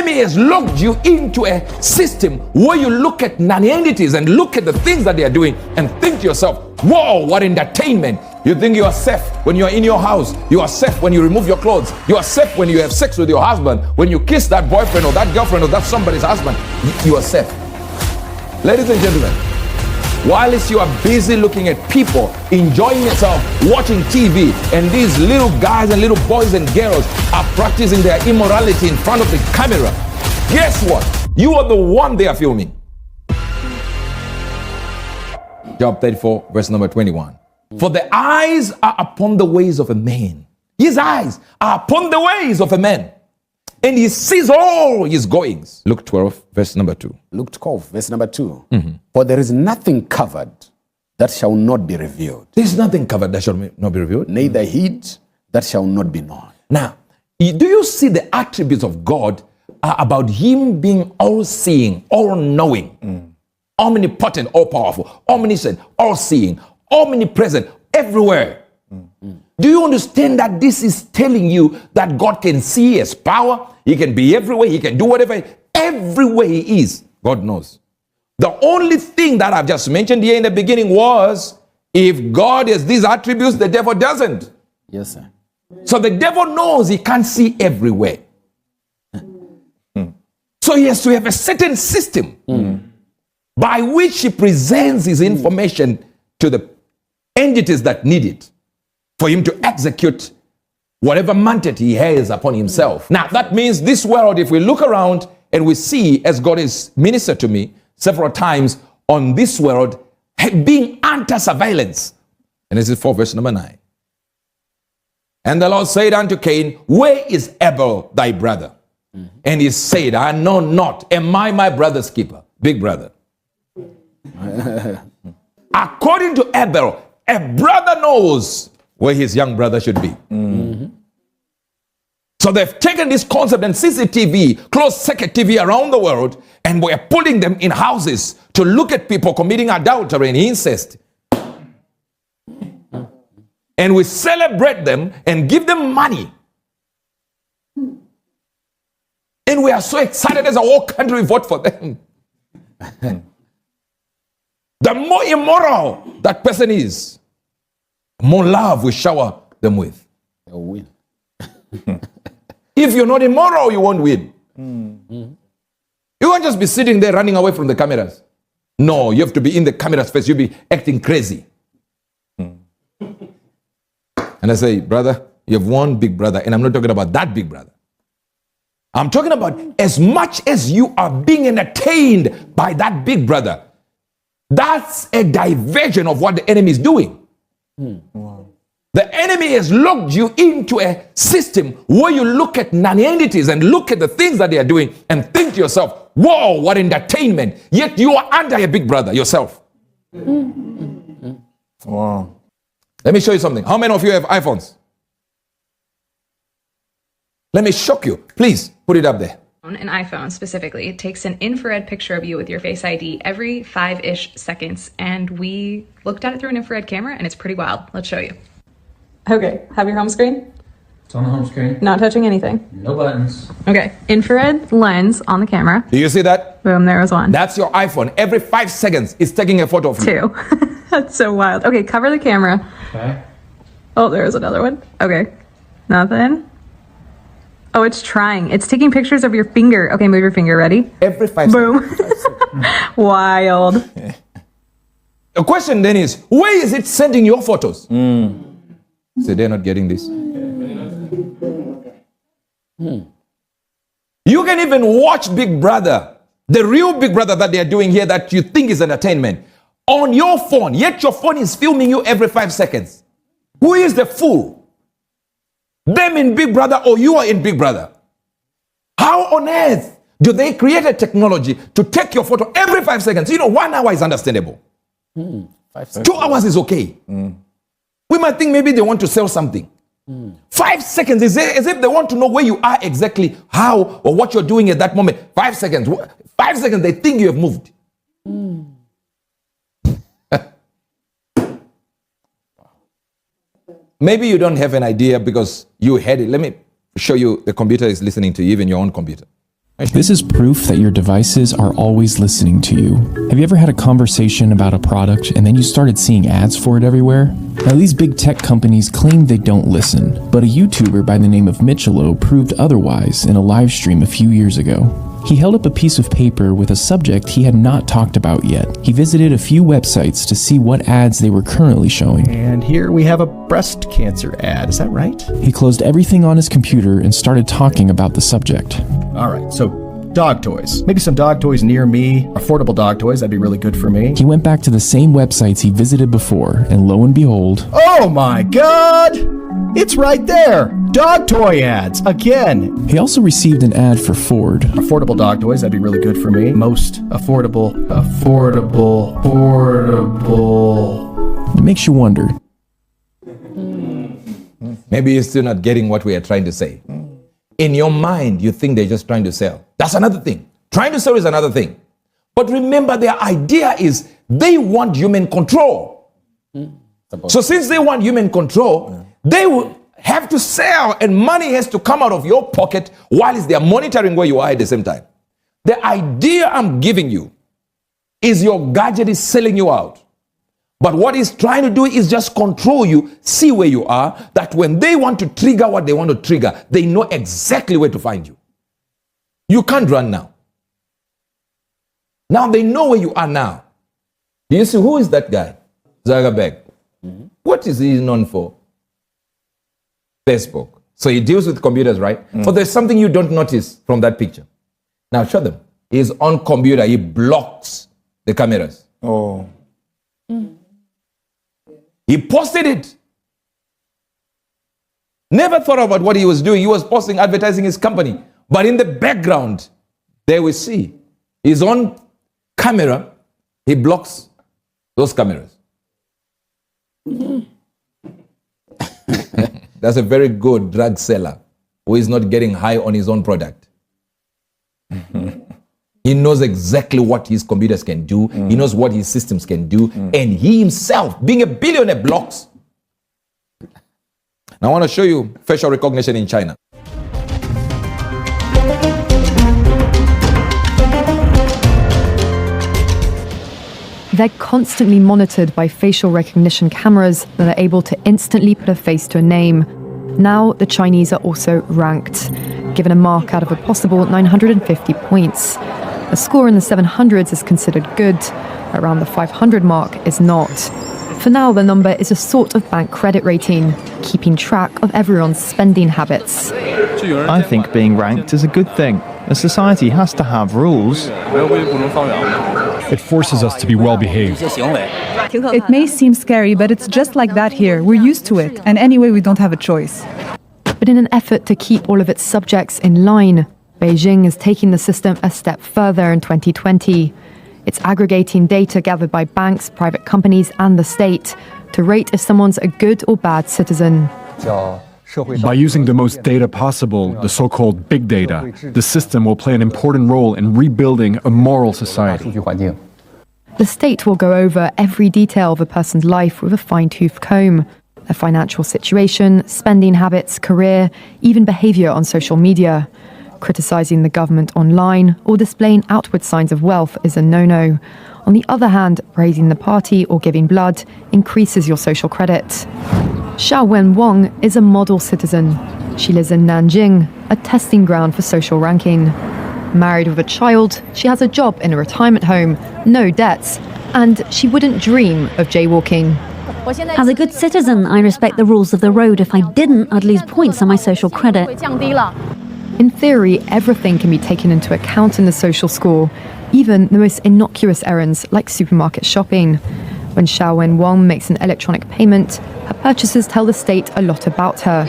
enemy has locked you into a system where you look at non-entities and look at the things that they are doing and think to yourself, whoa, what entertainment. You think you are safe when you are in your house. You are safe when you remove your clothes. You are safe when you have sex with your husband. When you kiss that boyfriend or that girlfriend or that somebody's husband, you are safe. Ladies and gentlemen, whilst you are busy looking at people enjoying yourself, watching TV, and these little guys and little boys and girls are practicing their immorality in front of the camera, guess what? You are the one they are filming. Job 34, verse number 21. For the eyes are upon the ways of a man. His eyes are upon the ways of a man, and he sees all his goings. Luke 12, verse number 2. Luke 12, verse number 2. For there is nothing covered that shall not be revealed. There is nothing covered that shall not be revealed. Neither hid that shall not be known. Now, do you see the attributes of God are about him being all-seeing, all-knowing, omnipotent, all-powerful, omniscient, all-seeing, omnipresent, everywhere. Do you understand that this is telling you that God can see his power? He can be everywhere. He can do whatever. Everywhere he is, God knows. The only thing that I've just mentioned here in the beginning was, if God has these attributes, the devil doesn't. Yes, sir. So the devil knows he can't see everywhere. So he has to have a certain system by which he presents his information to the entities that need it for him to execute whatever mandate he has upon himself. Now, that means this world, if we look around and we see, as God has ministered to me several times on this world, being under surveillance. And this is 4 verse number 9. And the Lord said unto Cain, where is Abel thy brother? And he said, I know not. Am I my brother's keeper? Big brother. According to Abel, a brother knows where his young brother should be. So they've taken this concept and CCTV, closed circuit TV around the world, and we're putting them in houses to look at people committing adultery and incest. And we celebrate them and give them money. And we are so excited as a whole country we vote for them. The more immoral that person is, the more love we shower them with. They'll win. If you're not immoral, you won't win. You won't just be sitting there running away from the cameras. No, you have to be in the camera's face. You'll be acting crazy. And I say, brother, you have one big brother, and I'm not talking about that big brother. I'm talking about as much as you are being entertained by that big brother, that's a diversion of what the enemy is doing. Wow. The enemy has locked you into a system where you look at non-entities and look at the things that they are doing and think to yourself, whoa, what entertainment. Yet you are under a big brother yourself. Wow. Let me show you something. How many of you have iPhones? Let me shock you. Please put it up there. An iPhone specifically takes an infrared picture of you with your Face ID every 5-ish seconds, and we looked at it through an infrared camera, and it's pretty wild. Let's show you. Okay, have your home screen. It's on the home screen. Not touching anything. No buttons. Okay, infrared lens on the camera. Do you see that? Boom, there was one. That's your iPhone. Every 5 seconds, it's taking a photo of you. 2. That's so wild. Okay, cover the camera. Okay. Oh, there's another one. Okay, nothing. Oh, it's trying. It's taking pictures of your finger. Okay, move your finger. Ready? Every 5 seconds. Boom. Wild. The question then is, where is it sending your photos? So they're not getting this. You can even watch Big Brother, the real Big Brother that they're doing here that you think is entertainment, on your phone, yet your phone is filming you every 5 seconds. Who is the fool? Them in Big Brother or you are in Big Brother? How on earth do they create a technology to take your photo every 5 seconds? You know, 1 hour is understandable. 5 seconds. 2 hours is okay. We might think maybe they want to sell something. 5 seconds is as if they want to know where you are exactly, how or what you're doing at that moment. 5 seconds. 5 seconds, they think you have moved. Maybe you don't have an idea because you had it. Let me show you. The computer is listening to you, even your own computer. This is proof that your devices are always listening to you. Have you ever had a conversation about a product and then you started seeing ads for it everywhere? Now, these big tech companies claim they don't listen, but a YouTuber by the name of Michelo proved otherwise in a live stream a few years ago. He held up a piece of paper with a subject he had not talked about yet. He visited a few websites to see what ads they were currently showing. And here we have a breast cancer ad, is that right? He closed everything on his computer and started talking about the subject. All right, so dog toys. Maybe some dog toys near me. Affordable dog toys, that'd be really good for me. He went back to the same websites he visited before, and lo and behold... Oh my God! It's right there! Dog toy ads, again! He also received an ad for Ford. Affordable dog toys, that'd be really good for me. Most affordable. It makes you wonder. Maybe you're still not getting what we are trying to say. In your mind, you think they're just trying to sell. That's another thing. Trying to sell is another thing. But remember, their idea is they want human control. So since they want human control, they will have to sell, and money has to come out of your pocket while they are monitoring where you are at the same time. The idea I'm giving you is your gadget is selling you out. But what it's trying to do is just control you, see where you are, that when they want to trigger what they want to trigger, they know exactly where to find you. You can't run now. Now they know where you are now. Do you see who is that guy? Zuckerberg. What is he known for? Facebook. So he deals with computers, right? But there's something you don't notice from that picture. Now show them. He's on computer. He blocks the cameras. Oh. He posted it. Never thought about what he was doing. He was posting, advertising his company. But in the background, there we see he's on camera. He blocks those cameras. That's a very good drug seller who is not getting high on his own product. He knows exactly what his computers can do. He knows what his systems can do. And he himself, being a billionaire, blocks. Now I want to show you facial recognition in China. They're constantly monitored by facial recognition cameras that are able to instantly put a face to a name. Now, the Chinese are also ranked, given a mark out of a possible 950 points. A score in the 700s is considered good. Around the 500 mark is not. For now, the number is a sort of bank credit rating, keeping track of everyone's spending habits. I think being ranked is a good thing. A society has to have rules. It forces us to be well behaved. It may seem scary, but it's just like that here. We're used to it, and anyway, we don't have a choice. But in an effort to keep all of its subjects in line, Beijing is taking the system a step further in 2020. It's aggregating data gathered by banks, private companies, and the state to rate if someone's a good or bad citizen. By using the most data possible, the so-called big data, the system will play an important role in rebuilding a moral society. The state will go over every detail of a person's life with a fine-tooth comb. Their financial situation, spending habits, career, even behavior on social media. Criticizing the government online or displaying outward signs of wealth is a no-no. On the other hand, praising the party or giving blood increases your social credit. Xiaowen Wang is a model citizen. She lives in Nanjing, a testing ground for social ranking. Married with a child, she has a job in a retirement home, no debts, and she wouldn't dream of jaywalking. As a good citizen, I respect the rules of the road. If I didn't, I'd lose points on my social credit. In theory, everything can be taken into account in the social score, even the most innocuous errands like supermarket shopping. When Xiaowen Wang makes an electronic payment, her purchases tell the state a lot about her.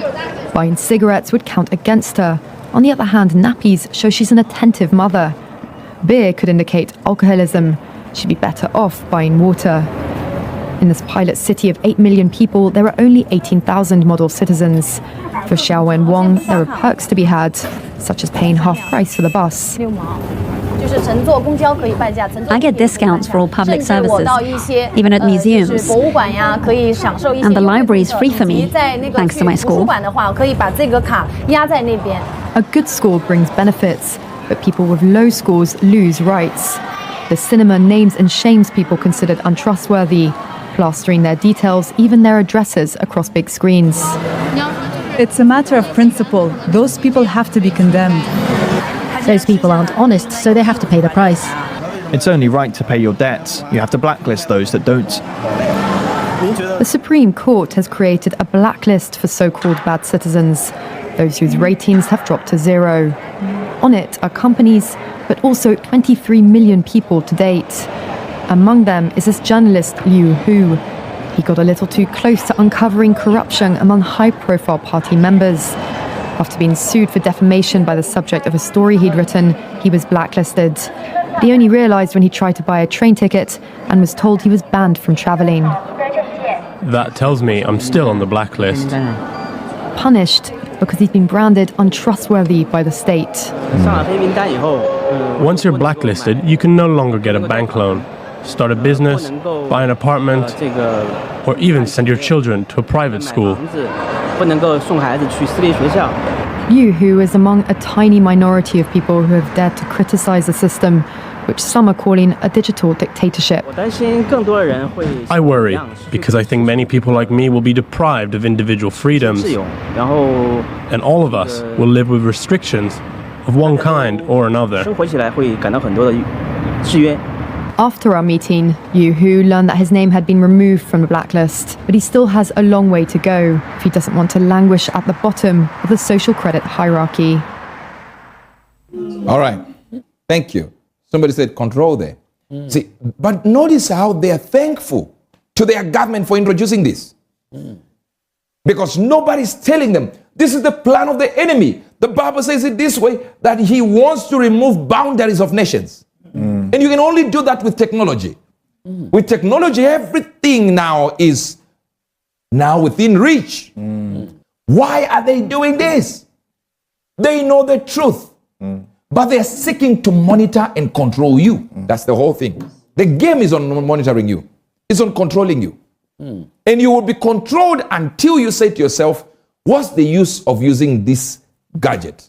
Buying cigarettes would count against her. On the other hand, nappies show she's an attentive mother. Beer could indicate alcoholism. She'd be better off buying water. In this pilot city of 8 million people, there are only 18,000 model citizens. For Xiaowen Wang, there are perks to be had, such as paying half price for the bus. I get discounts for all public services, even at museums. And the library is free for me, thanks to my score. A good score brings benefits, but people with low scores lose rights. The cinema names and shames people considered untrustworthy, plastering their details, even their addresses, across big screens. It's a matter of principle. Those people have to be condemned. Those people aren't honest, so they have to pay the price. It's only right to pay your debts. You have to blacklist those that don't. The Supreme Court has created a blacklist for so-called bad citizens, those whose ratings have dropped to zero. On it are companies, but also 23 million people to date. Among them is this journalist Liu Hu. He got a little too close to uncovering corruption among high-profile party members. After being sued for defamation by the subject of a story he'd written, he was blacklisted. But he only realized when he tried to buy a train ticket and was told he was banned from traveling. That tells me I'm still on the blacklist. Punished because he's been branded untrustworthy by the state. Once you're blacklisted, you can no longer get a bank loan, start a business, buy an apartment, or even send your children to a private school. Liu Hu is among a tiny minority of people who have dared to criticize the system, which some are calling a digital dictatorship. I worry, because I think many people like me will be deprived of individual freedoms, and all of us will live with restrictions of one kind or another. After our meeting, Liu Hu learned that his name had been removed from the blacklist, but he still has a long way to go if he doesn't want to languish at the bottom of the social credit hierarchy. All right. Thank you. Somebody said control there. See, but notice how they are thankful to their government for introducing this. Because nobody's telling them, this is the plan of the enemy. The Bible says it this way, that he wants to remove boundaries of nations. And you can only do that with technology. With technology, everything now is now within reach. Why are they doing this? They know the truth. But they're seeking to monitor and control you. That's the whole thing. The game is on monitoring you. It's on controlling you. And you will be controlled until you say to yourself, what's the use of using this gadget?